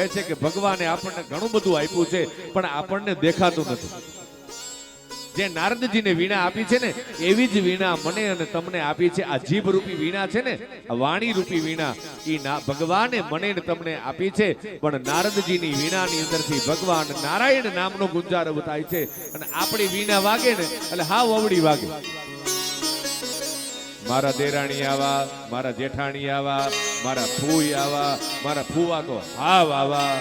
કહે છે કે ભગવાને આપણને ઘણું બધું આપ્યું છે પણ આપણને દેખાતું નથી. જે નારદજીને વીણા આપી છે ને એવી જ વીણા મને અને તમને આપી છે. આ જીભ રૂપી વીણા છે ને, આ વાણી રૂપી વીણા એ ભગવાને મને ને તમને આપી છે. પણ નારદજીની વીણાની અંદરથી ભગવાન નારાયણ નામનો ગુંજારવ થાય છે અને આપણી વીણા વાગે ને એટલે હાવ અવળી વાગે. મારા દેરાણી આવા, મારા જેઠાણી આવા, મારા ફૂઈ આવા, મારા ફૂવા તો હાવ આવા.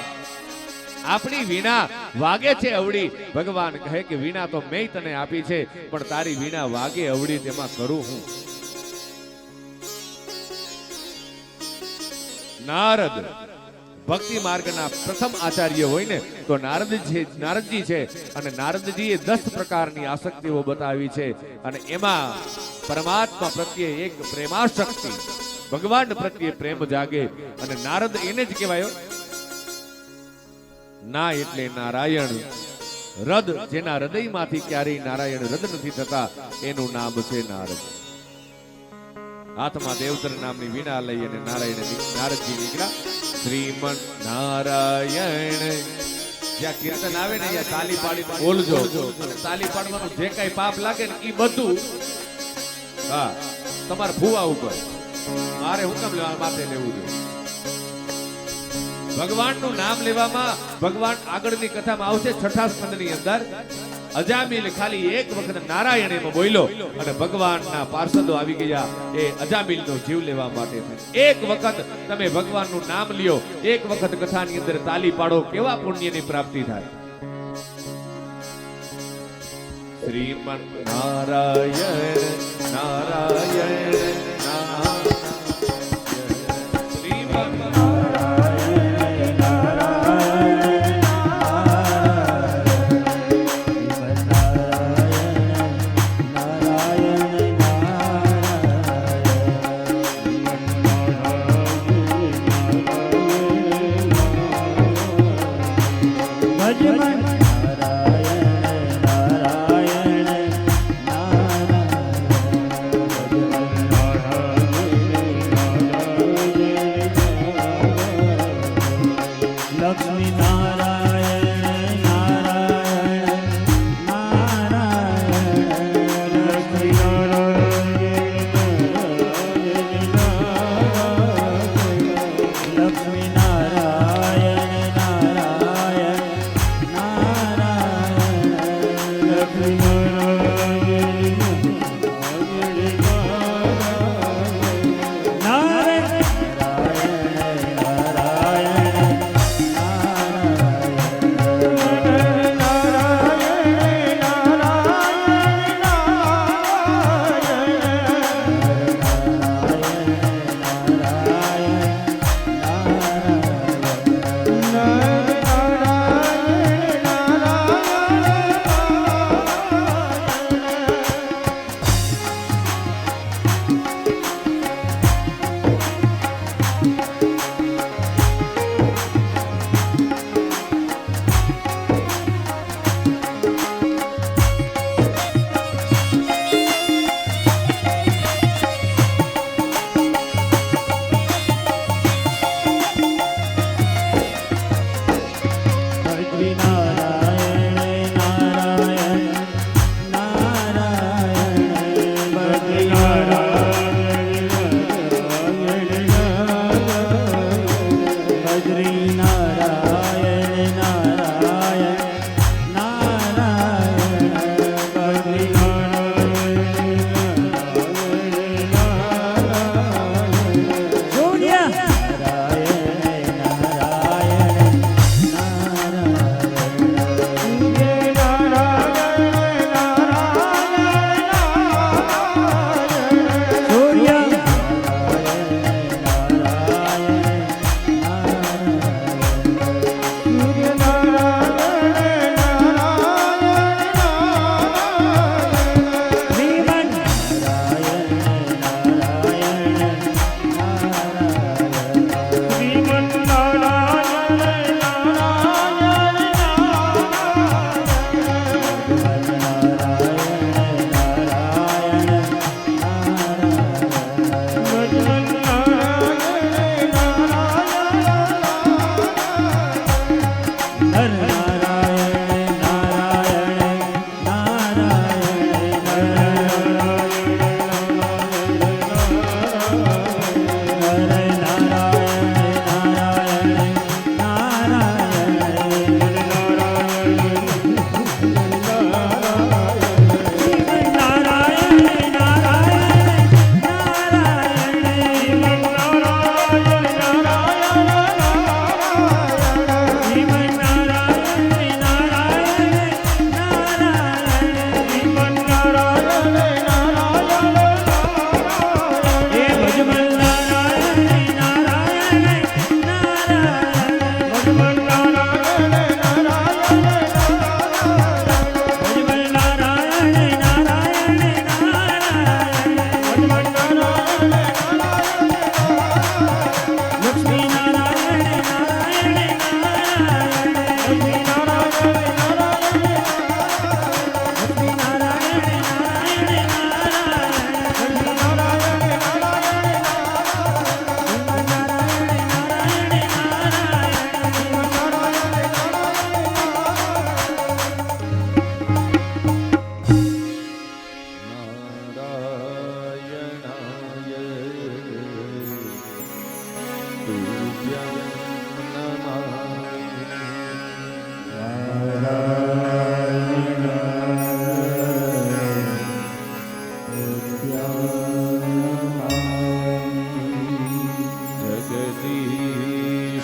આપણી વીણા વાગે છે અવળી. ભગવાન કહે કે વીણા તો મેં તને આપી છે પણ તારી વીણા વાગે અવળી તેમાં કરું હું. નારદ ભક્તિ માર્ગના પ્રથમ આચાર્ય હોય ને તો નારદજી છે અને નારદજીએ 10 પ્રકારની આસક્તિઓ બતાવી છે અને એમાં પરમાત્મા પ્રત્યે એક પ્રેમાશક્તિ, ભગવાન પ્રત્યે પ્રેમ જાગે અને નારદ એને જ કહેવાયો ના એટલે નારાયણ. રદ જેના હૃદયમાંથી ક્યારેય નારાયણ રદ નથી થતા એનું નામ છે નારદ. હાથમાં દેવતર નામની વીણા લઈ અને નારદજી નીકળ્યા. શ્રીમન નારાયણ. જ્યાં કીર્તન આવે ને ત્યાં તાલી પાડી બોલજો. તાલી પાડવાનું જે કઈ પાપ લાગે ને એ બધું હા તમારે ભૂવા ઉપર. મારે હુકમ લેવા માથે લેવું જોઈએ. ભગવાનનું નામ લેવામાં ભગવાન આગળની કથામાં આવશે. 6થા સ્કંદની અંદર અજામિલ ખાલી એક વખત નારાયણ એમાં બોલ્યો અને ભગવાનના પાર્ષદો આવી ગયા એ અજામિલનો જીવ લેવા માટે. એક વખત તમે ભગવાનનું નામ લ્યો, એક વખત કથાની અંદર તાલી પાડો, કેવા પુણ્યની પ્રાપ્તિ થાય. શ્રીમન નારાયણ નારાયણ નારાયણ.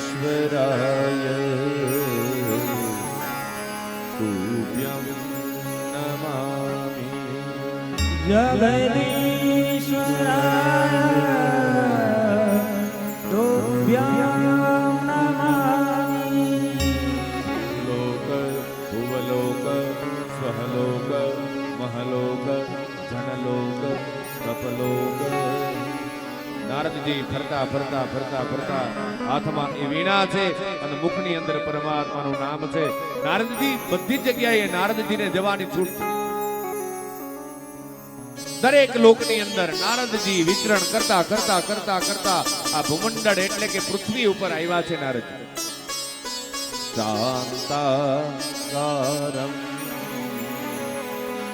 જગદીશ્વરાય તુભ્યં નમામિ જગદીશ્વરાય તુભ્યં નમામિ લોક ભુવલોક સ્વહલોક મહલોક જનલોક તપલોક. નારદજી ફરતા ફરતા ફરતા ફરતા હાથમાં એ વીણા છે અને મુખની અંદર પરમાત્માનું નામ છે. નારદજી બધી જગ્યાએ નારદજીને જવાની છૂટ છે. દરેક લોકની અંદર નારદજી વિચરણ કરતા કરતા કરતા કરતા આ ભૂમંડળ એટલે કે પૃથ્વી ઉપર આવ્યા છે નારદજી. શાંતાકારમ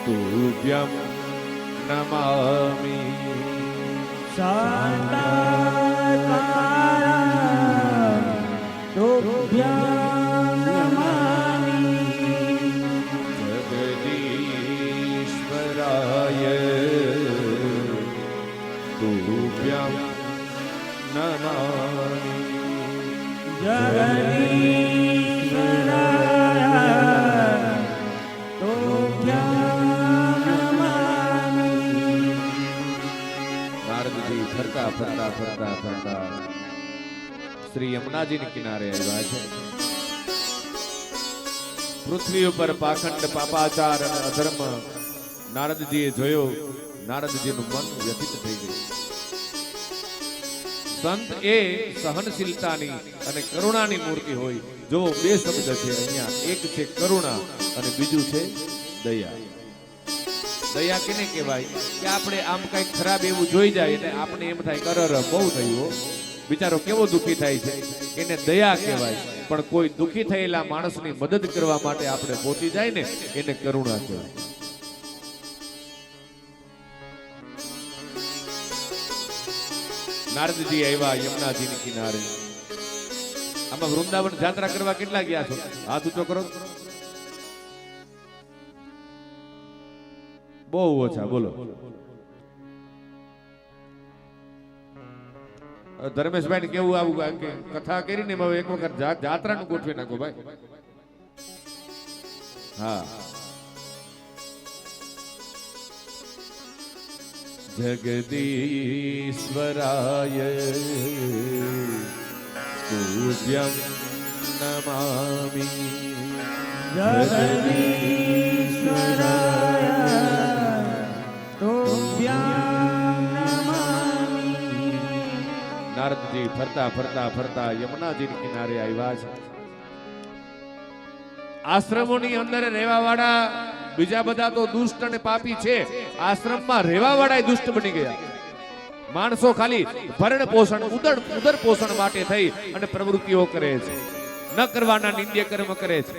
તુભ્યં નમામિ શાંતાકારં તુભ્યં નમામિ જગદીશ્વરાય તુભ્યં નમામિ જગદીશ્વરાય તુભ્યં નમામિ. નારદજી ફરતા ફરતા ફરતા ફરતા શ્રી યમુનાજીના કિનારે આવ્યા છે. પૃથ્વી ઉપર પાખંડ પાપાચાર અને અધર્મ નારદજીએ જોયો. નારદજીનું મન વ્યથિત થઈ ગયું. સંત એ સહનશીલતાની અને કરુણાની મૂર્તિ હોય. જો બે શબ્દ છે અહીંયા, એક છે કરુણા અને બીજું છે દયા. દયા કેને કહેવાય કે આપણે આમ કઈક ખરાબ એવું જોઈ જાય એટલે આપણે એમ થાય કરર બહુ થયું, બિચારો કેવો દુખી થાય છે, એને દયા કહેવાય. પણ કોઈ દુખી થયેલા માણસની મદદ કરવા માટે આપણે પહોંચી જાય ને એને કરુણા કહેવાય. નારદજી આવ્યા યમુનાજીની કિનારે. આમાં વૃંદાવન જાત્રા કરવા કેટલા ગયા છો? હાથ ઊંચો કરો. બહુ ઓછા. બોલો. ધર્મેશભાઈ ને કેવું આવું કથા કરીને હવે એક વખત જાત્રાનું ગોઠવી નાખો ભાઈ. હા. જગદીશ્વરાય તુભ્યં નમામિ જગદીશ્વરાય તુભ્યં નમામિ. નારદજી ફરતા ફરતા ફરતા યમુનાજીના કિનારે આવ્યા છે. આશ્રમોની અંદર રહેવા વાળા બીજા બધા તો દુષ્ટ અને પાપી છે. આશ્રમમાં રહેવા વાળા દુષ્ટ બની ગયા. માણસો ખાલી ભરણ પોષણ ઉદર પોષણ માટે થઈ અને પ્રવૃત્તિઓ કરે છે. ન કરવાના નિંદ્ય કર્મ કરે છે.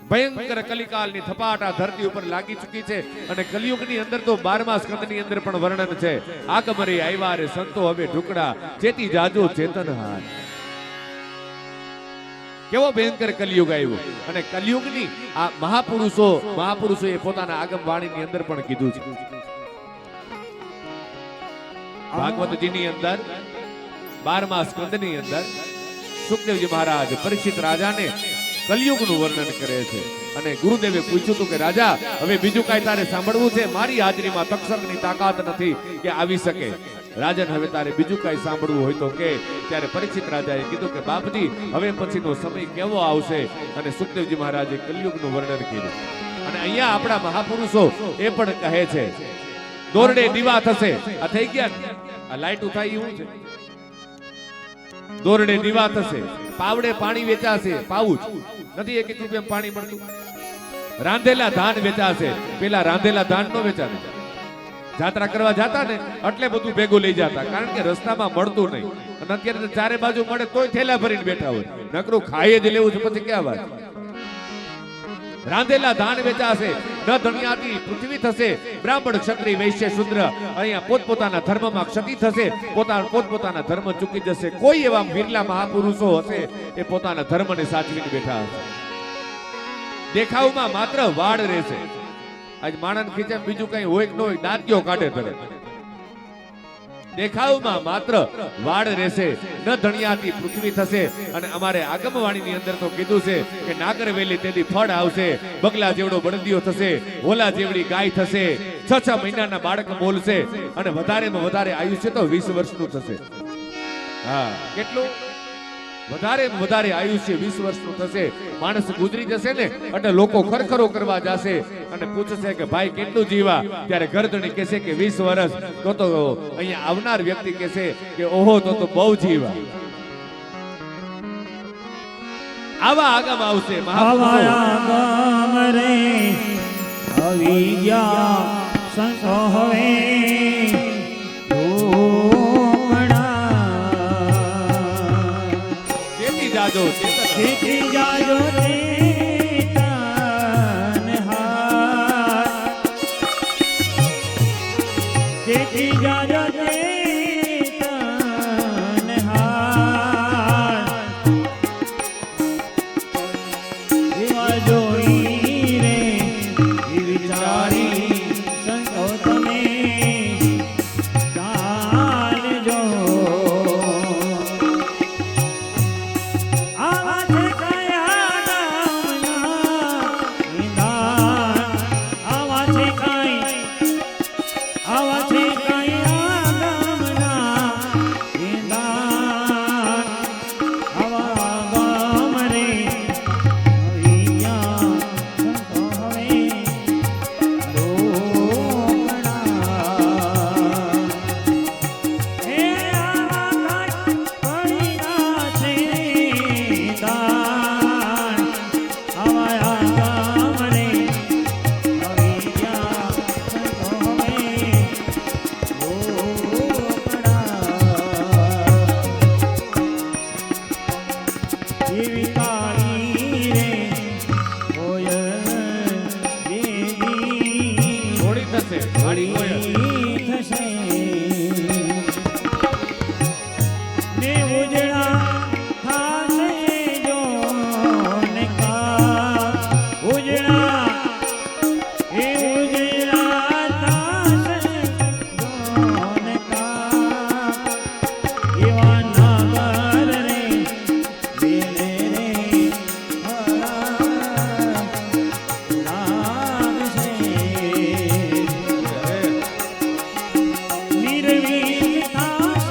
ભયંકર કલિકાલની થપાટ આ ધરતી ઉપર લાગી ચૂકી છે અને કલિયુગની અંદર તો 12મા સ્કંદની અંદર પણ વર્ણન છે. આગમરે આવ્યા રે સંતો હવે ઢુકડા ચેતી જાજો ચેતનહાર. કેવો ભયંકર કલિયુગ આવ્યો. અને કલિયુગની આ મહાપુરુષોએ પોતાના આગમ વાણીની અંદર પણ કીધું છે. ભાગવતજીની અંદર 12મા સ્કંદની અંદર સુખદેવજી મહારાજ પરીક્ષિત રાજાને કલિયુગનું વર્ણન કરે છે. અને ગુરુદેવે પૂછ્યું હતું કે રાજા હવે બીજું કાંઈ તારે સાંભળવું છે? મારી હાજરીમાં તક્ષકની તાકાત નથી કે આવી શકે. રાજન હવે તારે બીજું કાંઈ સાંભળવું હોય તો કે. ત્યારે પરીક્ષિત રાજાએ કીધું કે બાપજી હવે પછીનો સમય કેવો આવશે? અને સુખદેવજી મહારાજે કલિયુગનું વર્ણન કર્યું. અને અહીંયા આપણા મહાપુરુષો એ પણ કહે છે દોરડે દીવા થશે. આ થઈ ગયા આ લાઈટ ઉઠાઈ એવું છે. દોરડે દીવા થશે, પાવડે પાણી વેચાશે. પાવું નથી 1 રૂપિયા પાણી મળતું. રાંધેલા ધાન વેચાશે. પેલા રાંધેલા ધાન નો વેચાશે. જાત્રા કરવા જાતા ને એટલે બધું ભેગું લઈ જતા, કારણ કે રસ્તામાં મળતું નહીં. અને અત્યારે ચારે બાજુ મળે તોય થેલા ભરીને બેઠા હોય. નકરું ખાઈ જ લેવું છે પછી ક્યાં વાત. રાંધેલા ધાન વેચાશે. ન ધણિયાતી પૃથ્વી થશે. બ્રાહ્મણ ક્ષત્રિય વૈશ્ય શૂદ્ર અહીંયા પોતપોતાના ધર્મમાં ક્ષતિ થશે. પોતપોતાના ધર્મ ચૂકી જશે. કોઈ એવા વિરલા મહાપુરુષો હશે એ પોતાના ધર્મને સાચવીને બેઠા હશે. દેખાવમાં માત્ર વાળ રહેશે આજ માણસ ખીચે બીજું કઈ હોય કે ન હોય, દાંતિયો કાઢે તરત. દેખાવમાં માત્ર વાડ રહેશે, ન ધણિયાતી પૃથ્વી થશે. અને અમારે આગમવાણીની અંદર તો કીધું છે કે નાગર વેલી તેથી ફળ આવશે, બગલા જેવડો બળદિયો થશે, ઓલા જેવડી ગાય થશે, 6 મહિનાના બાળક બોલશે, અને વધારેમાં વધારે આયુષ્ય તો 20 વર્ષનું થશે. હા, કેટલું વધારેમાં વધારે આયુષ્ય 20 વર્ષનું થશે. માણસ ગુજરી જશે ને એટલે લોકો ખરખરો કરવા જશે અને પૂછશે કે ભાઈ કેટલું જીવા, ત્યારે ગરદણી કહેશે કે 20 વર્ષ. તો અહીંયા આવનાર વ્યક્તિ કહેશે કે ઓહો તો બહુ જીવા. આવા આગમ આવશે મહાપુરુષો. આવાયા ગમ રે આવી ગયા સંતો હવે ચેતી જાજો ચેતન. ચેતી જાજો ચેતન હાર, ચેતી જાજો ચેતન હાર. એવા જોઈ રે એ વિચારી સંતો તમે ચાલજો. આવા છે કયા ગામના નિદાન, આવા છે કયા ગામના નિદાન. આવા ગામ રે આવી ગયા સંતો હવે લોકડા. હે આવા કાંઈ પડીના છે દાન, આવા ગામ રે આવી ગયા સંતો હવે લોકડા. એવી કાળી રે કોયલ દેવી થોડી થશે, મારી કોયલ. થશે.